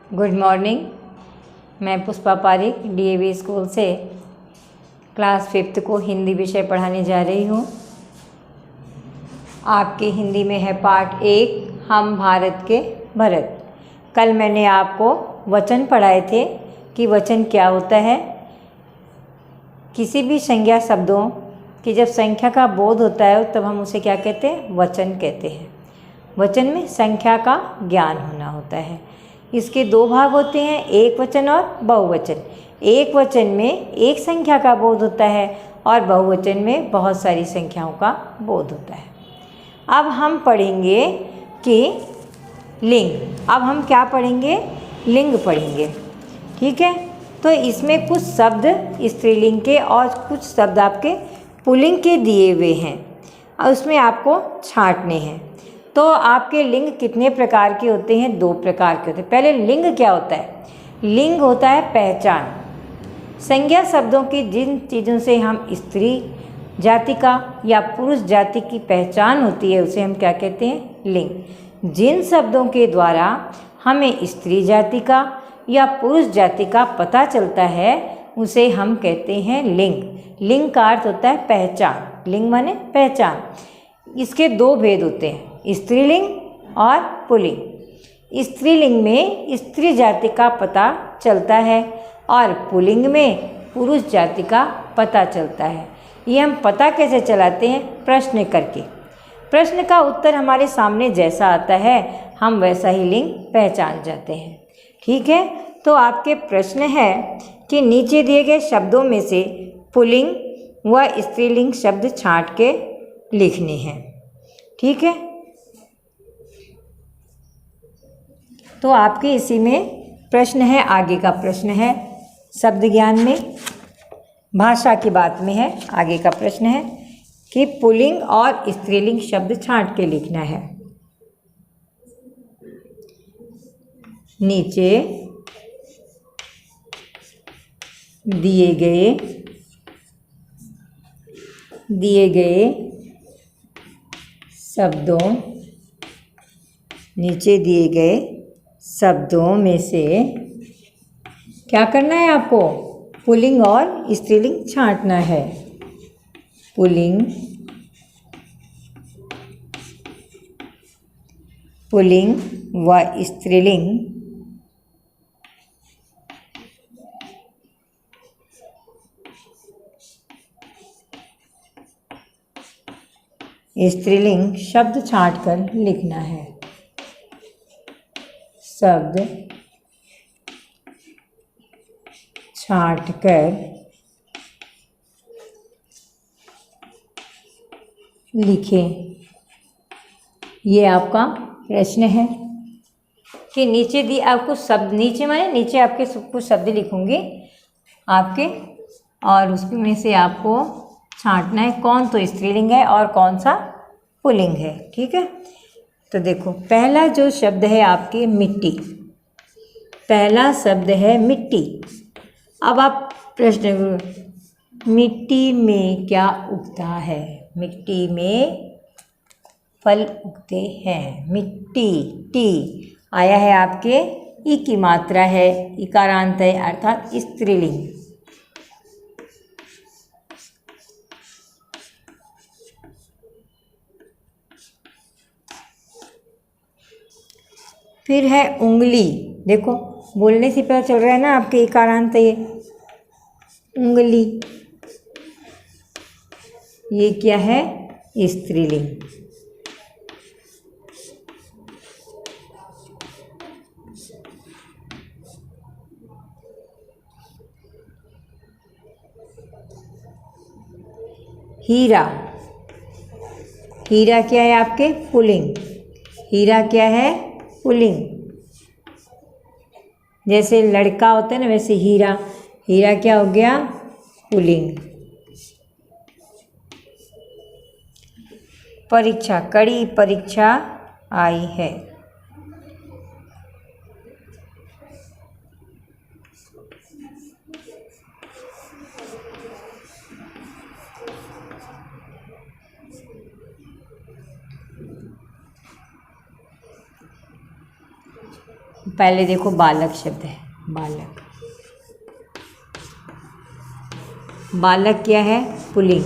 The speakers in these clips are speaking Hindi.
Good morning. मैं पुष्पा पारिक डीएवी स्कूल से क्लास 5th को हिंदी विषय पढ़ाने जा रही हूँ। आपके हिंदी में है पार्ट 1, हम भारत के भरत। कल मैंने आपको वचन पढ़ाए थे कि वचन क्या होता है। किसी भी संज्ञा शब्दों की जब संख्या का बोध होता है तब हम उसे क्या कहते हैं? वचन कहते हैं। वचन में संख्या का ज्ञान होना होता है। इसके दो भाग होते हैं, एक वचन और बहुवचन। एक वचन में एक संख्या का बोध होता है और बहुवचन में बहुत सारी संख्याओं का बोध होता है। अब हम पढ़ेंगे कि लिंग। अब हम क्या पढ़ेंगे? लिंग पढ़ेंगे। ठीक है। तो इसमें कुछ शब्द स्त्रीलिंग के और कुछ शब्द आपके पुल्लिंग के दिए हुए हैं और उसमें आपको छांटने हैं। तो आपके लिंग कितने प्रकार के होते हैं? 2 प्रकार के होते हैं। पहले लिंग क्या होता है? लिंग होता है पहचान। संज्ञा शब्दों की जिन चीज़ों से हम स्त्री जाति का या पुरुष जाति की पहचान होती है उसे हम क्या कहते हैं? लिंग। जिन शब्दों के द्वारा हमें स्त्री जाति का या पुरुष जाति का पता चलता है उसे हम कहते हैं लिंग। लिंग का अर्थ होता है पहचान। लिंग माने पहचान। इसके 2 भेद होते हैं, स्त्रीलिंग और पुल्लिंग। स्त्रीलिंग में स्त्री जाति का पता चलता है और पुल्लिंग में पुरुष जाति का पता चलता है। ये हम पता कैसे चलाते हैं? प्रश्न करके। प्रश्न का उत्तर हमारे सामने जैसा आता है हम वैसा ही लिंग पहचान जाते हैं। ठीक है। तो आपके प्रश्न है कि नीचे दिए गए शब्दों में से पुल्लिंग व स्त्रीलिंग शब्द छांट के लिखने हैं। ठीक है। तो आपके इसी में प्रश्न है, आगे का प्रश्न है शब्द ज्ञान में, भाषा की बात में है। आगे का प्रश्न है कि पुल्लिंग और स्त्रीलिंग शब्द छांट के लिखना है। नीचे दिए गए शब्दों में से क्या करना है आपको? पुल्लिंग और स्त्रीलिंग छांटना है। पुल्लिंग व स्त्रीलिंग शब्द छांट कर लिखना है। शब्द छांट कर लिखें। ये आपका प्रश्न है कि नीचे दी आपको शब्द, नीचे माने नीचे आपके कुछ शब्द लिखूंगी आपके और उसमें से आपको छांटना है कौन तो स्त्रीलिंग है और कौन सा पुल्लिंग है। ठीक है। तो देखो, पहला जो शब्द है आपके मिट्टी। पहला शब्द है मिट्टी। अब आप प्रश्न, मिट्टी में क्या उगता है? मिट्टी में फल उगते हैं। मिट्टी, टी आया है आपके, ई की मात्रा है, इकारांत है अर्थात स्त्रीलिंग। फिर है उंगली। देखो, बोलने से पता चल रहा है ना आपके इकारांत है ये। उंगली ये क्या है? स्त्रीलिंग। हीरा, हीरा क्या है आपके? पुल्लिंग। हीरा क्या है? पुल्लिंग। जैसे लड़का होता है ना वैसे हीरा, हीरा क्या हो गया? पुल्लिंग। परीक्षा, कड़ी परीक्षा आई है। पहले देखो बालक शब्द है, बालक। बालक क्या है? पुल्लिंग।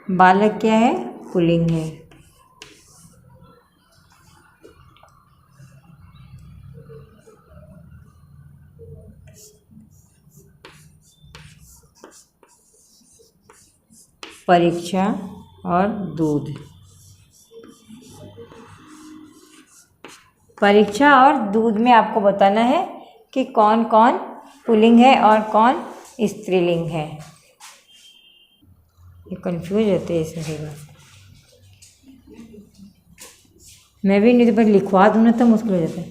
बालक क्या है? पुल्लिंग है। परीक्षा और दूध। परीक्षा और दूध में आपको बताना है कि कौन कौन पुल्लिंग है और कौन स्त्रीलिंग है। ये कंफ्यूज होते हैं इसमें कई बार। मैं भी नहीं तो पर लिखवा दूँ ना तो मुश्किल हो जाता है।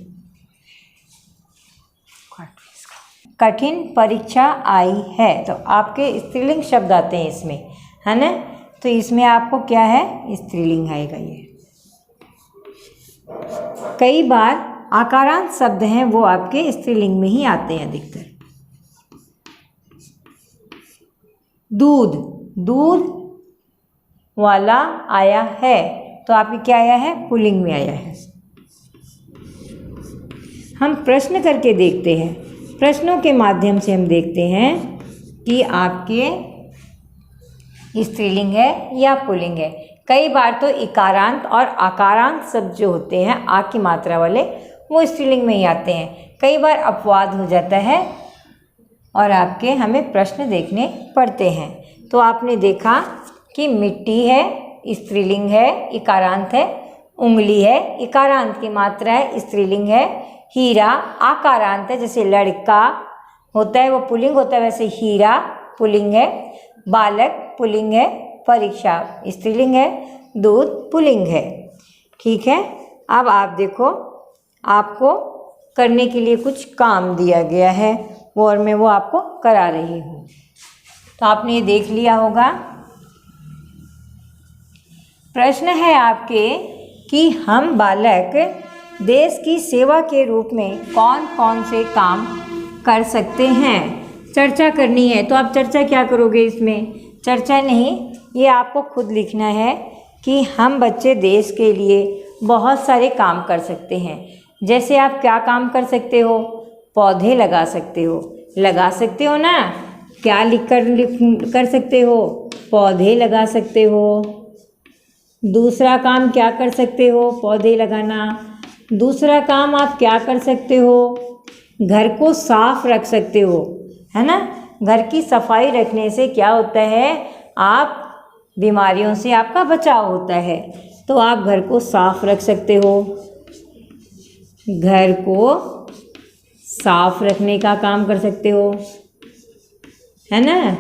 कठिन परीक्षा आई है, तो आपके स्त्रीलिंग शब्द आते हैं इसमें, है ना। तो इसमें आपको क्या है? स्त्रीलिंग आएगा ये। कई बार आकारांत शब्द हैं वो आपके स्त्रीलिंग में ही आते हैं अधिकतर। दूध, दूध वाला आया है, तो आपके क्या आया है? पुल्लिंग में आया है। हम प्रश्न करके देखते हैं, प्रश्नों के माध्यम से हम देखते हैं कि आपके स्त्रीलिंग है या पुल्लिंग है। कई बार तो इकारांत और आकारांत शब्द जो होते हैं आ की मात्रा वाले, वो स्त्रीलिंग में ही आते हैं। कई बार अपवाद हो जाता है और आपके हमें प्रश्न देखने पड़ते हैं। तो आपने देखा कि मिट्टी है, स्त्रीलिंग है, इकारांत है। उंगली है, इकारांत की मात्रा है, स्त्रीलिंग है। हीरा आकारांत है, जैसे लड़का होता है वो पुल्लिंग होता है, वैसे हीरा पुल्लिंग है। बालक पुल्लिंग है। परीक्षा स्त्रीलिंग है। दूध पुल्लिंग है। ठीक है। अब आप देखो, आपको करने के लिए कुछ काम दिया गया है वो, और मैं वो आपको करा रही हूँ। तो आपने ये देख लिया होगा। प्रश्न है आपके कि हम बालक देश की सेवा के रूप में कौन कौन से काम कर सकते हैं। चर्चा करनी है, तो आप चर्चा क्या करोगे इसमें? चर्चा नहीं, ये आपको खुद लिखना है कि हम बच्चे देश के लिए बहुत सारे काम कर सकते हैं। जैसे आप क्या काम कर सकते हो? पौधे लगा सकते हो ना। क्या लिख कर सकते हो? पौधे लगा सकते हो। दूसरा काम क्या कर सकते हो? पौधे लगाना। दूसरा काम आप क्या कर सकते हो? घर को साफ रख सकते हो, है ना। घर की सफाई रखने से क्या होता है? आप बीमारियों से आपका बचाव होता है। तो आप घर को साफ रख सकते हो। घर को साफ रखने का काम कर सकते हो, है ना।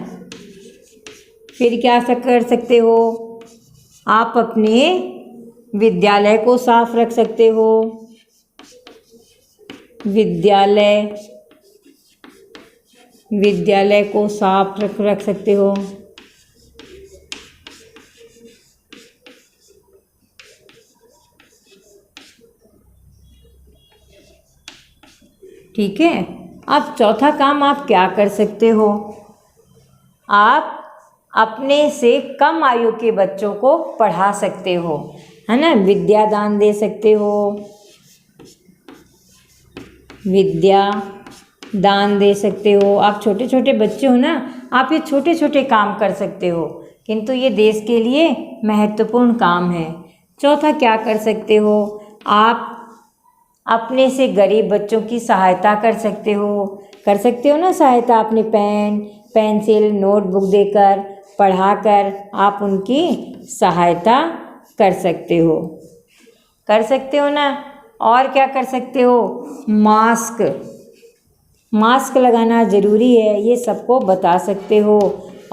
फिर क्या कर सकते हो? आप अपने विद्यालय को साफ रख सकते हो। विद्यालय को साफ रख सकते हो। ठीक है। अब चौथा काम आप क्या कर सकते हो? आप अपने से कम आयु के बच्चों को पढ़ा सकते हो, है ना। विद्या दान दे सकते हो। विद्या दान दे सकते हो। आप छोटे छोटे बच्चे हो ना, आप ये छोटे छोटे काम कर सकते हो, किंतु ये देश के लिए महत्वपूर्ण काम है। चौथा क्या कर सकते हो? आप अपने से गरीब बच्चों की सहायता कर सकते हो ना सहायता। अपने पेन पेंसिल नोटबुक देकर, पढ़ाकर आप उनकी सहायता कर सकते हो ना। और क्या कर सकते हो? मास्क लगाना ज़रूरी है, ये सबको बता सकते हो,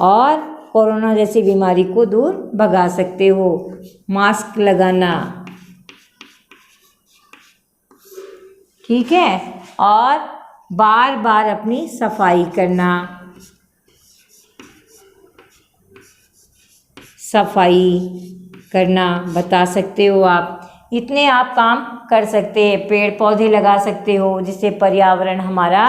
और कोरोना जैसी बीमारी को दूर भगा सकते हो। मास्क लगाना, ठीक है। और बार बार अपनी सफाई करना बता सकते हो आप। इतने आप काम कर सकते हैं। पेड़ पौधे लगा सकते हो जिससे पर्यावरण हमारा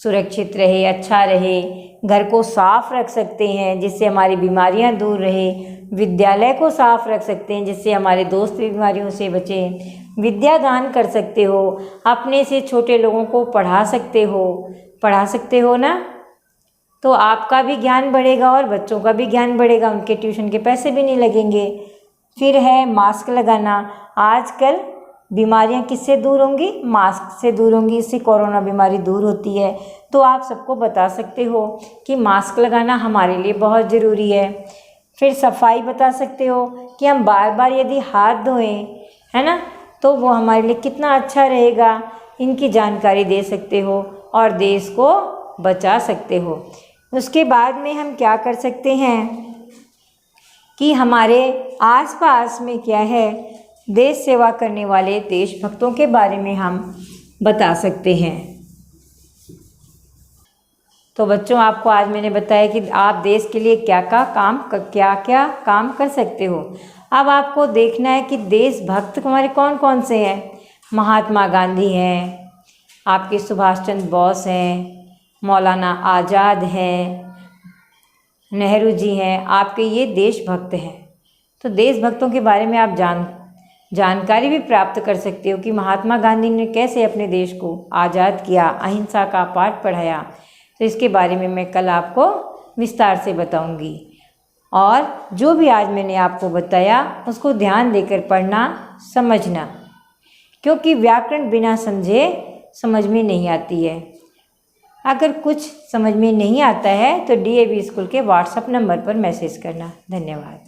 सुरक्षित रहे, अच्छा रहे। घर को साफ रख सकते हैं जिससे हमारी बीमारियां दूर रहे। विद्यालय को साफ रख सकते हैं जिससे हमारे दोस्त बीमारियों से बचें। विद्या दान कर सकते हो, अपने से छोटे लोगों को पढ़ा सकते हो ना, तो आपका भी ज्ञान बढ़ेगा और बच्चों का भी ज्ञान बढ़ेगा, उनके ट्यूशन के पैसे भी नहीं लगेंगे। फिर है मास्क लगाना। आजकल बीमारियां किससे दूर होंगी? मास्क से दूर होंगी। इससे कोरोना बीमारी दूर होती है। तो आप सबको बता सकते हो कि मास्क लगाना हमारे लिए बहुत ज़रूरी है। फिर सफाई बता सकते हो कि हम बार बार यदि हाथ धोएं, है ना, तो वो हमारे लिए कितना अच्छा रहेगा। इनकी जानकारी दे सकते हो और देश को बचा सकते हो। उसके बाद में हम क्या कर सकते हैं कि हमारे आसपास में क्या है, देश सेवा करने वाले देशभक्तों के बारे में हम बता सकते हैं। तो बच्चों, आपको आज मैंने बताया कि आप देश के लिए क्या क्या काम कर सकते हो। अब आपको देखना है कि देशभक्त हमारे कौन कौन से हैं। महात्मा गांधी हैं, आपके सुभाष चंद्र बोस हैं, मौलाना आज़ाद हैं, नेहरू जी हैं, आपके ये देशभक्त हैं। तो देशभक्तों के बारे में आप जानकारी भी प्राप्त कर सकते हो कि महात्मा गांधी ने कैसे अपने देश को आज़ाद किया, अहिंसा का पाठ पढ़ाया। तो इसके बारे में मैं कल आपको विस्तार से बताऊंगी। और जो भी आज मैंने आपको बताया उसको ध्यान देकर पढ़ना, समझना, क्योंकि व्याकरण बिना समझे समझ में नहीं आती है। अगर कुछ समझ में नहीं आता है तो DAV स्कूल के व्हाट्सएप नंबर पर मैसेज करना। धन्यवाद।